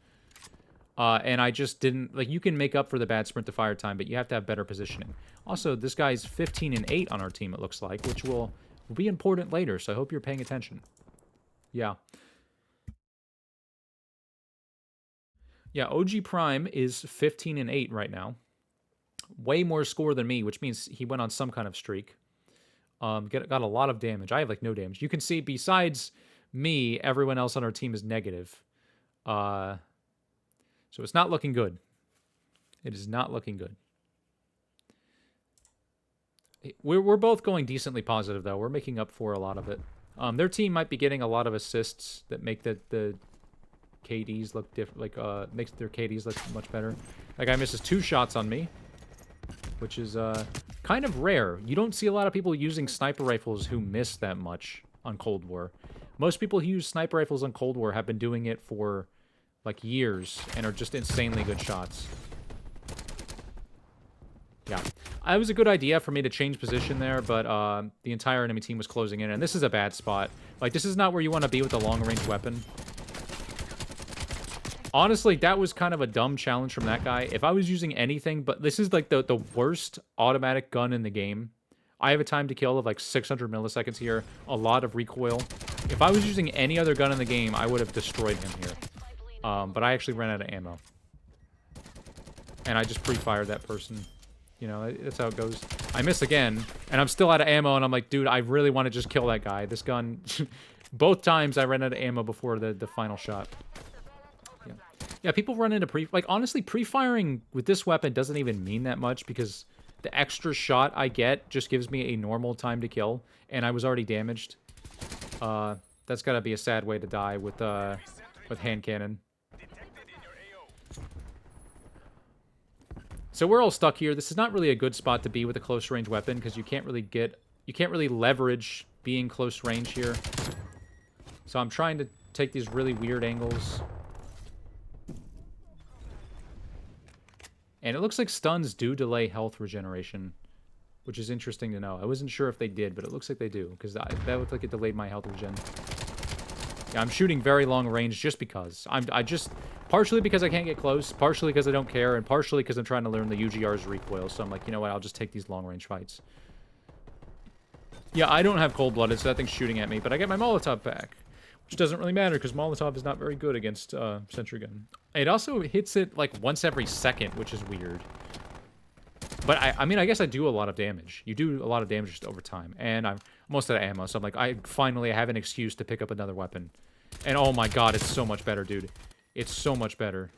And I just didn't... Like, you can make up for the bad sprint to fire time, but you have to have better positioning. Also, this guy's 15 and 8 on our team, it looks like, which will be important later, so I hope you're paying attention. Yeah. Yeah, OG Prime is 15 and 8 right now. Way more score than me, which means he went on some kind of streak. Got a lot of damage. I have, like, no damage. You can see, besides me, everyone else on our team is negative. So it's not looking good. It is not looking good. We're both going decently positive, though. We're making up for a lot of it. Their team might be getting a lot of assists that make the KDs look different. Like, makes their KDs look much better. That guy misses 2 shots on me, which is kind of rare. You don't see a lot of people using sniper rifles who miss that much on Cold War. Most people who use sniper rifles on Cold War have been doing it for, like, years and are just insanely good shots. Yeah. It was a good idea for me to change position there, but the entire enemy team was closing in, and this is a bad spot. Like, this is not where you want to be with a long-range weapon. Honestly, that was kind of a dumb challenge from that guy. If I was using anything, but this is, like, the worst automatic gun in the game. I have a time to kill of, like, 600 milliseconds here, a lot of recoil. If I was using any other gun in the game, I would have destroyed him here. But I actually ran out of ammo. And I just pre-fired that person. You know, that's how it goes. I miss again, and I'm still out of ammo, and I'm like, dude, I really want to just kill that guy. This gun... Both times I ran out of ammo before the final shot. Yeah. Yeah, people run into pre... Like, honestly, pre-firing with this weapon doesn't even mean that much, because the extra shot I get just gives me a normal time to kill, and I was already damaged. That's gotta be a sad way to die with hand cannon. So we're all stuck here. This is not really a good spot to be with a close range weapon, because you can't really leverage being close range here. So I'm trying to take these really weird angles. And it looks like stuns do delay health regeneration, which is interesting to know. I wasn't sure if they did, but it looks like they do, because that looked like it delayed my health regen. Yeah, I'm shooting very long range just because. Partially because I can't get close, partially because I don't care, and partially because I'm trying to learn the UGR's recoil. So I'm like, you know what, I'll just take these long-range fights. Yeah, I don't have cold-blooded, so that thing's shooting at me, but I get my Molotov back. Which doesn't really matter, because Molotov is not very good against Sentry Gun. It also hits it, like, once every second, which is weird. But, I mean, I guess I do a lot of damage. You do a lot of damage just over time. And I'm almost out of ammo, so I'm like, I finally have an excuse to pick up another weapon. And oh my god, it's so much better, dude. It's so much better.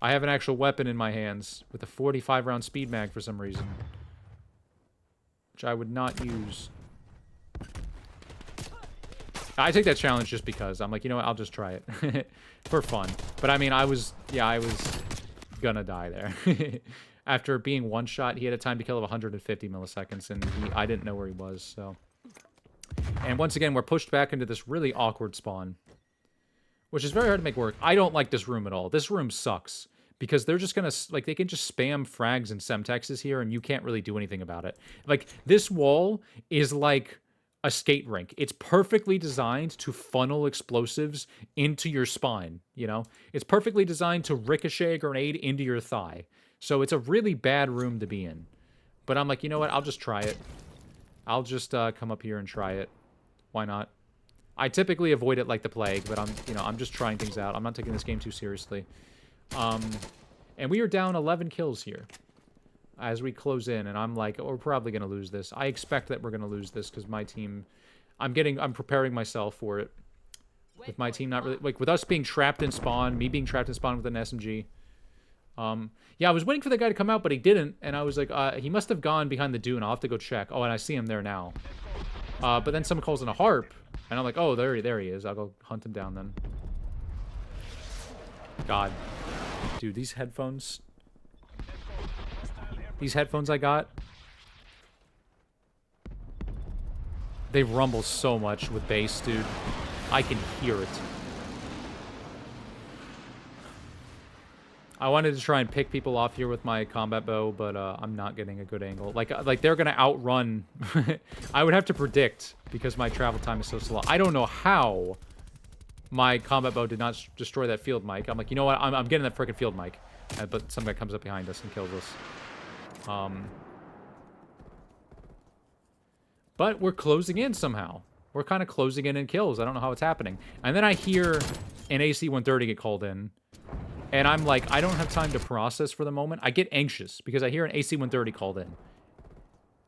I have an actual weapon in my hands with a 45-round speed mag for some reason. Which I would not use. I take that challenge just because. I'm like, you know what, I'll just try it. For fun. But I mean, I was gonna die there. After being one shot, he had a time to kill of 150 milliseconds, and I didn't know where he was, so. And once again, we're pushed back into this really awkward spawn. Which is very hard to make work. I don't like this room at all. This room sucks. Because they're just gonna, like, they can just spam frags and semtexes here, and you can't really do anything about it. Like, this wall is like a skate rink. It's perfectly designed to funnel explosives into your spine, you know? It's perfectly designed to ricochet a grenade into your thigh. So it's a really bad room to be in. But I'm like, you know what? I'll just try it. I'll just come up here and try it. Why not? I typically avoid it like the plague, but I'm just trying things out. I'm not taking this game too seriously. And we are down 11 kills here as we close in, and I'm like, oh, we're probably going to lose this. I expect that we're going to lose this because my team, I'm preparing myself for it. With my team not really, like, with us being trapped in spawn, me being trapped in spawn with an SMG. Yeah, I was waiting for the guy to come out, but he didn't, and I was like, he must have gone behind the dune. I'll have to go check. Oh, and I see him there now. But then someone calls in a harp, and I'm like, oh, there he is. I'll go hunt him down then. God. Dude, these headphones I got, they rumble so much with bass, dude. I can hear it. I wanted to try and pick people off here with my combat bow, but I'm not getting a good angle. Like they're gonna outrun. I would have to predict because my travel time is so slow. I don't know how my combat bow did not destroy that field mic. I'm like, you know what? I'm getting that frickin' field mic. But some guy comes up behind us and kills us. But we're closing in somehow. We're kind of closing in kills. I don't know how it's happening. And then I hear an AC-130 get called in. And I'm like, I don't have time to process for the moment. I get anxious because I hear an AC-130 called in.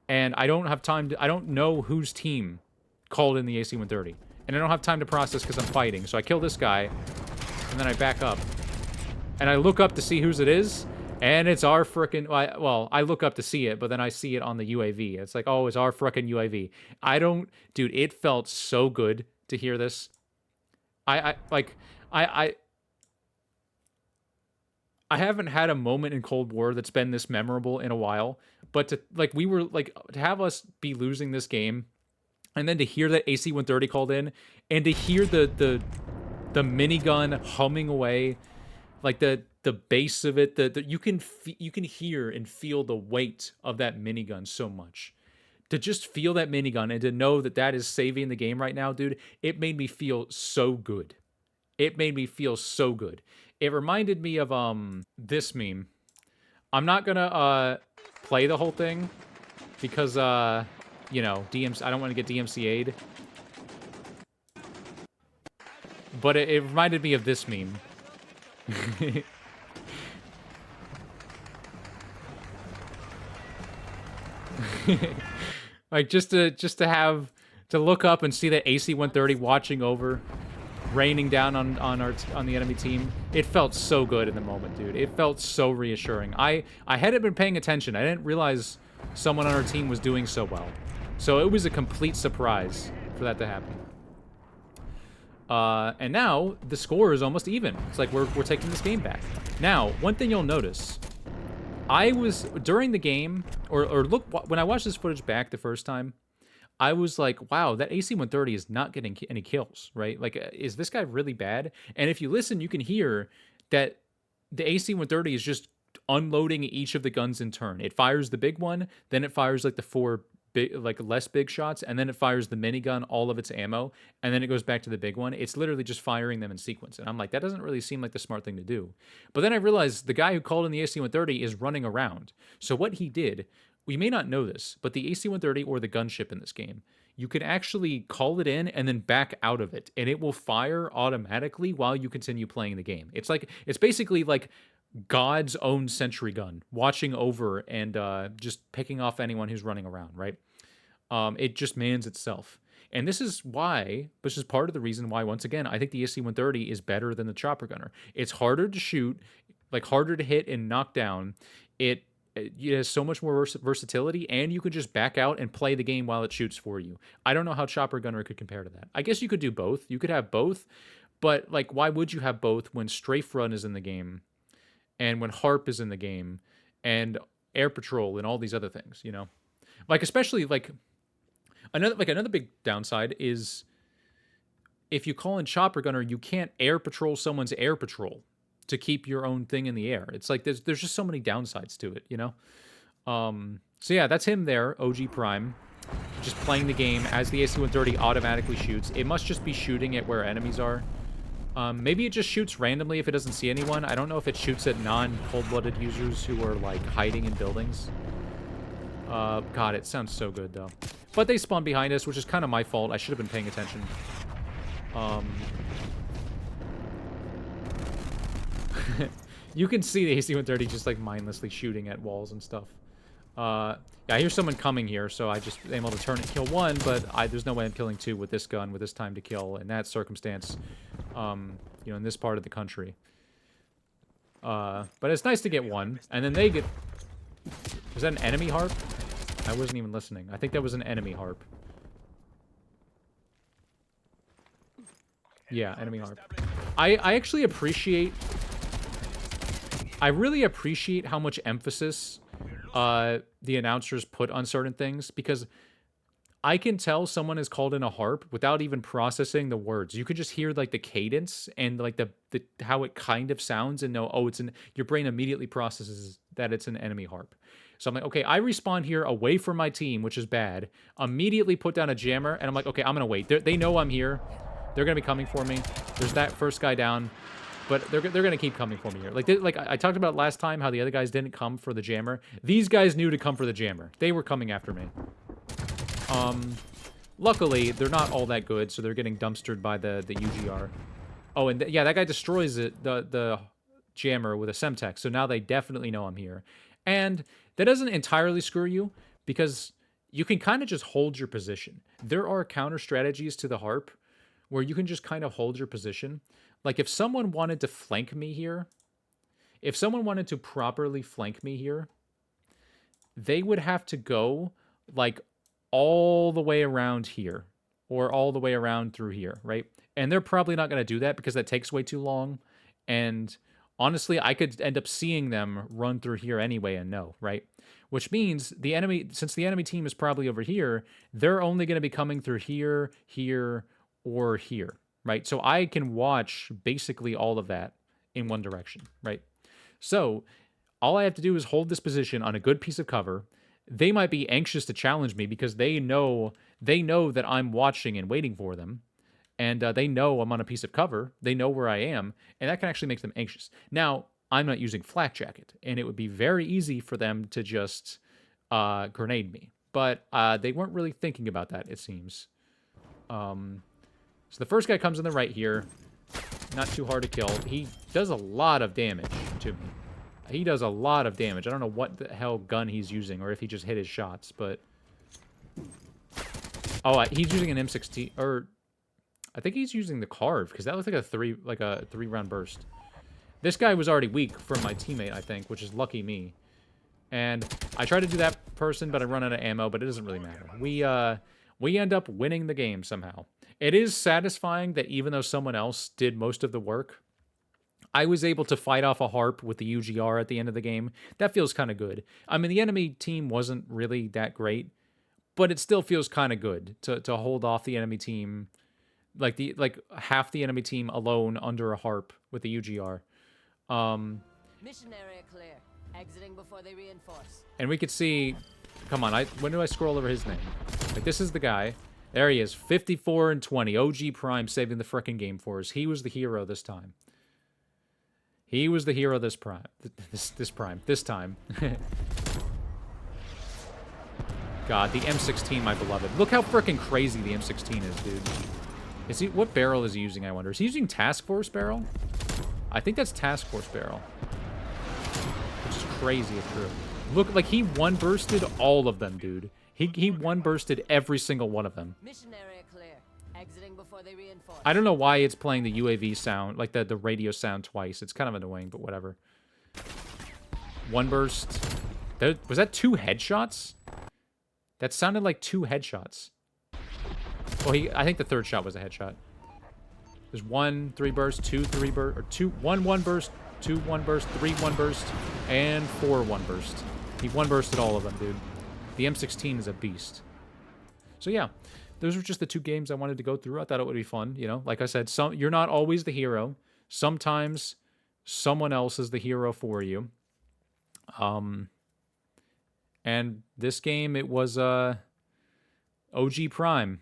And I don't have time to... I don't know whose team called in the AC-130. And I don't have time to process because I'm fighting. So I kill this guy. And then I back up. And I look up to see whose it is, and it's our frickin'... Well, I look up to see it, but then I see it on the UAV. It's like, oh, it's our frickin' UAV. I don't... Dude, it felt so good to hear this. I haven't had a moment in Cold War that's been this memorable in a while, but to have us be losing this game, and then to hear that AC-130 called in, and to hear the minigun humming away... Like the base of it, you can hear and feel the weight of that minigun so much. To just feel that minigun and to know that that is saving the game right now, dude, it made me feel so good. It made me feel so good. It reminded me of this meme. I'm not gonna play the whole thing because you know, I don't want to get DMCA'd. But it reminded me of this meme. Like just to look up and see that AC-130 watching over, raining down on the enemy team. It felt so good in the moment, dude. It felt so reassuring. I hadn't been paying attention. I didn't realize someone on our team was doing so well. So it was a complete surprise for that to happen. And now, the score is almost even. It's like we're taking this game back. Now, one thing you'll notice, I was, during the game, or look, when I watched this footage back the first time, I was like, wow, that AC-130 is not getting any kills, right? Like, is this guy really bad? And if you listen, you can hear that the AC-130 is just unloading each of the guns in turn. It fires the big one, then it fires like the 4 big, like less big shots, and then it fires the minigun, all of its ammo, and then it goes back to the big one. It's literally just firing them in sequence. And I'm like, that doesn't really seem like the smart thing to do. But then I realized the guy who called in the AC-130 is running around. So what he did we may not know this, but the AC-130 or the gunship in this game, you can actually call it in and then back out of it, and it will fire automatically while you continue playing the game. It's basically like God's own sentry gun, watching over and just picking off anyone who's running around, right? It just mans itself. And this is why, which is part of the reason why, once again, I think the AC-130 is better than the chopper gunner. It's harder to shoot, like harder to hit and knock down. It has so much more versatility, and you can just back out and play the game while it shoots for you. I don't know how chopper gunner could compare to that. I guess you could do both. You could have both, but like, why would you have both when strafe run is in the game, and when harp is in the game, and air patrol and all these other things? You know, like especially like another big downside is if you call in chopper gunner, you can't air patrol someone's air patrol to keep your own thing in the air. It's like there's just so many downsides to it, you know? So yeah, that's him there, OG Prime, just playing the game as the AC-130 automatically shoots. It must just be shooting at where enemies are. Maybe it just shoots randomly if it doesn't see anyone. I don't know if it shoots at non-cold-blooded users who are, like, hiding in buildings. God, it sounds so good, though. But they spawn behind us, which is kind of my fault. I should have been paying attention. You can see the AC-130 just, like, mindlessly shooting at walls and stuff. Yeah, I hear someone coming here, so I just am able to turn and kill one, but there's no way I'm killing two with this gun, with this time to kill, in that circumstance, you know, in this part of the country. But it's nice to get one, and then they get... Was that an enemy harp? I wasn't even listening. I think that was an enemy harp. Yeah, enemy harp. I actually appreciate... I really appreciate how much emphasis the announcers put on certain things, because I can tell someone has called in a harp without even processing the words. You can just hear like the cadence and like the how it kind of sounds and know, oh, your brain immediately processes that it's an enemy harp. So I'm like, okay, I respawn here away from my team, which is bad. Immediately put down a jammer, and I'm like, okay, I'm gonna wait. They know I'm here. They're gonna be coming for me. There's that first guy down. But they're gonna keep coming for me here. Like I talked about last time, how the other guys didn't come for the jammer. These guys knew to come for the jammer. They were coming after me. Luckily they're not all that good, so they're getting dumpstered by the UGR. Oh, and yeah, that guy destroys the jammer with a Semtex. So now they definitely know I'm here, and that doesn't entirely screw you, because you can kind of just hold your position. There are counter strategies to the harp where you can just kind of hold your position. Like, if someone wanted to flank me here, if someone wanted to properly flank me here, they would have to go, like, all the way around here, or all the way around through here, right? And they're probably not going to do that because that takes way too long, and honestly, I could end up seeing them run through here anyway and know, right? Which means the enemy, since the enemy team is probably over here, they're only going to be coming through here, here, or here. Right? So I can watch basically all of that in one direction, right? So all I have to do is hold this position on a good piece of cover. They might be anxious to challenge me because they know that I'm watching and waiting for them, and they know I'm on a piece of cover. They know where I am, and that can actually make them anxious. Now, I'm not using flak jacket, and it would be very easy for them to just grenade me, but they weren't really thinking about that, it seems. So the first guy comes in the right here. Not too hard to kill. He does a lot of damage to me. He does a lot of damage. I don't know what the hell gun he's using, or if he just hit his shots, but... Oh, he's using an M16, or... I think he's using the Carve, because that looks like a three-round burst. This guy was already weak from my teammate, I think, which is lucky me. And I tried to do that person, but I run out of ammo, but it doesn't really matter. We end up winning the game somehow. It is satisfying that even though someone else did most of the work, I was able to fight off a harp with the UGR at the end of the game. That feels kind of good. I mean, the enemy team wasn't really that great, but it still feels kind of good to hold off the enemy team, like half the enemy team alone under a harp with the UGR. Mission area clear. Exiting before they reinforce. And we could see, come on, when do I scroll over his name? Like, this is the guy. There he is, 54 and 20. OG Prime saving the frickin' game for us. He was the hero this time. He was the hero this time. God, the M16, my beloved. Look how freaking crazy the M16 is, dude. Is he? What barrel is he using, I wonder? Is he using Task Force barrel? I think that's Task Force barrel. Which is crazy if true. Look, like he one-bursted all of them, dude. He one-bursted every single one of them. Mission area clear. Exiting before they reinforce. I don't know why it's playing the UAV sound, like the radio sound twice. It's kind of annoying, but whatever. One burst. Was that 2 headshots? That sounded like 2 headshots. Well, I think the 3rd shot was a headshot. There's 1 3 burst, 2 3 burst, or 2 1 1 burst, 2 1 burst, 3 1 burst, and 4 1 burst. He one bursted all of them, dude. The M16 is a beast. So yeah, those were just the 2 games I wanted to go through. I thought it would be fun, you know. Like I said, you're not always the hero. Sometimes someone else is the hero for you. And this game, it was OG Prime,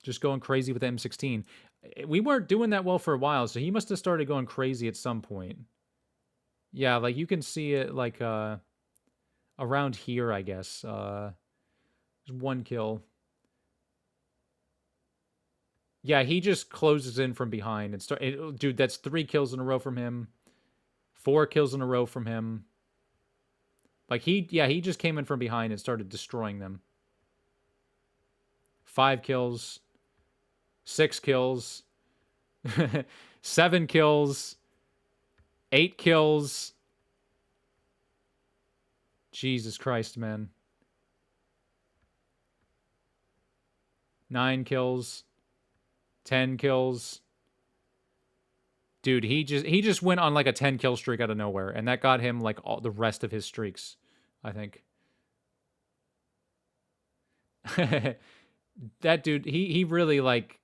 just going crazy with the M16. We weren't doing that well for a while, so he must have started going crazy at some point. Yeah, like you can see it like around here, I guess. There's 1 kill. Yeah, he just closes in from behind and dude, that's 3 kills in a row from him. 4 kills in a row from him. Like he just came in from behind and started destroying them. 5 kills. 6 kills. 7 kills. 8 kills. Jesus Christ, man. 9 kills. 10 kills. Dude, he just went on like a 10 kill streak out of nowhere, and that got him like all the rest of his streaks, I think. That dude, he really like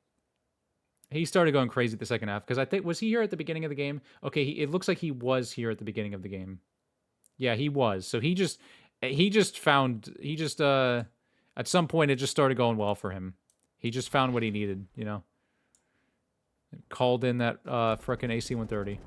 he started going crazy the second half because I think was he here at the beginning of the game? Okay, it looks like he was here at the beginning of the game. Yeah, he was. So he just at some point it just started going well for him. He just found what he needed, you know. Called in that frickin' AC-130.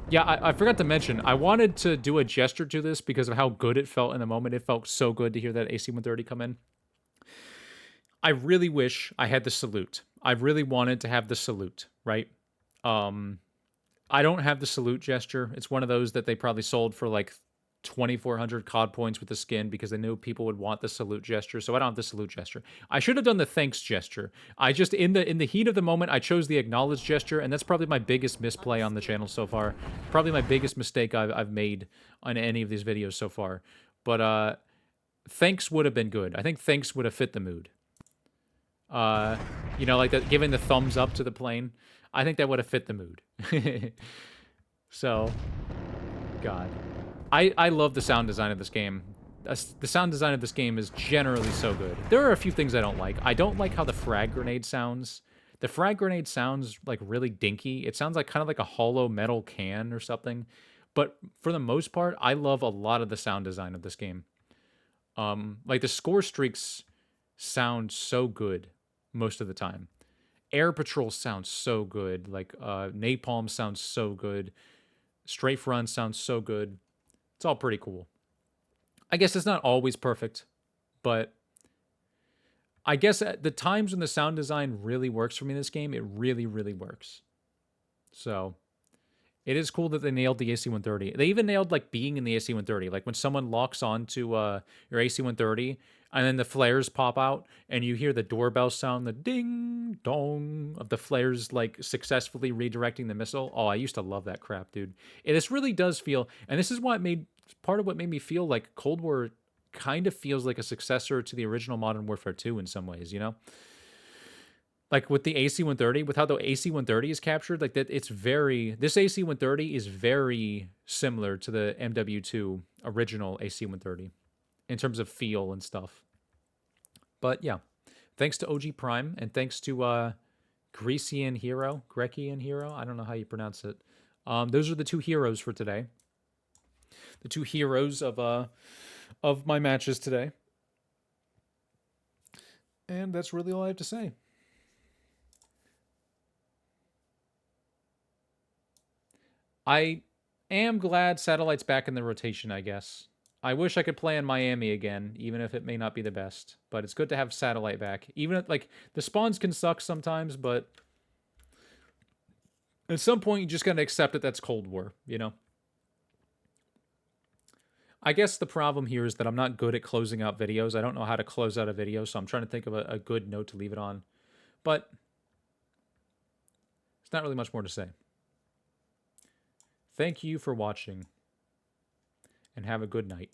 Yeah, I forgot to mention, I wanted to do a gesture to this because of how good it felt in the moment. It felt so good to hear that AC-130 come in. I really wish I had the salute. I really wanted to have the salute, right? I don't have the salute gesture. It's one of those that they probably sold for like 2,400 COD points with the skin because they knew people would want the salute gesture. So I don't have the salute gesture. I should have done the thanks gesture. I just in the heat of the moment I chose the acknowledge gesture, and that's probably my biggest misplay on the channel so far. Probably my biggest mistake I've made on any of these videos so far. But thanks would have been good. I think thanks would have fit the mood. You know, like giving the thumbs up to the plane. I think that would have fit the mood. So, God. I love the sound design of this game. The sound design of this game is generally so good. There are a few things I don't like. I don't like how the frag grenade sounds. The frag grenade sounds like really dinky. It sounds like kind of like a hollow metal can or something. But for the most part, I love a lot of the sound design of this game. Like the score streaks sound so good most of the time. Air Patrol sounds so good. Like Napalm sounds so good. Strafe Run sounds so good. It's all pretty cool. I guess it's not always perfect, but I guess at the times when the sound design really works for me in this game, it really, really works. So it is cool that they nailed the AC-130. They even nailed like being in the AC-130. Like when someone locks onto your AC-130 and then the flares pop out and you hear the doorbell sound, the ding dong of the flares like successfully redirecting the missile. Oh, I used to love that crap, dude. This really does feel, and this is part of what made me feel like Cold War kind of feels like a successor to the original Modern Warfare 2 in some ways, you know? Like with the AC-130, with how the AC-130 is captured, like that, this AC-130 is very similar to the MW2 original AC-130 in terms of feel and stuff. But yeah, thanks to OG Prime and thanks to Grecian Hero, I don't know how you pronounce it. Those are the 2 heroes for today. The 2 heroes of my matches today. And that's really all I have to say. am glad Satellite's back in the rotation, I guess. I wish I could play in Miami again, even if it may not be the best. But it's good to have Satellite back. Even if, like, the spawns can suck sometimes, but at some point you just gotta accept that that's Cold War, you know? I guess the problem here is that I'm not good at closing out videos. I don't know how to close out a video, so I'm trying to think of a good note to leave it on. But there's not really much more to say. Thank you for watching, and have a good night.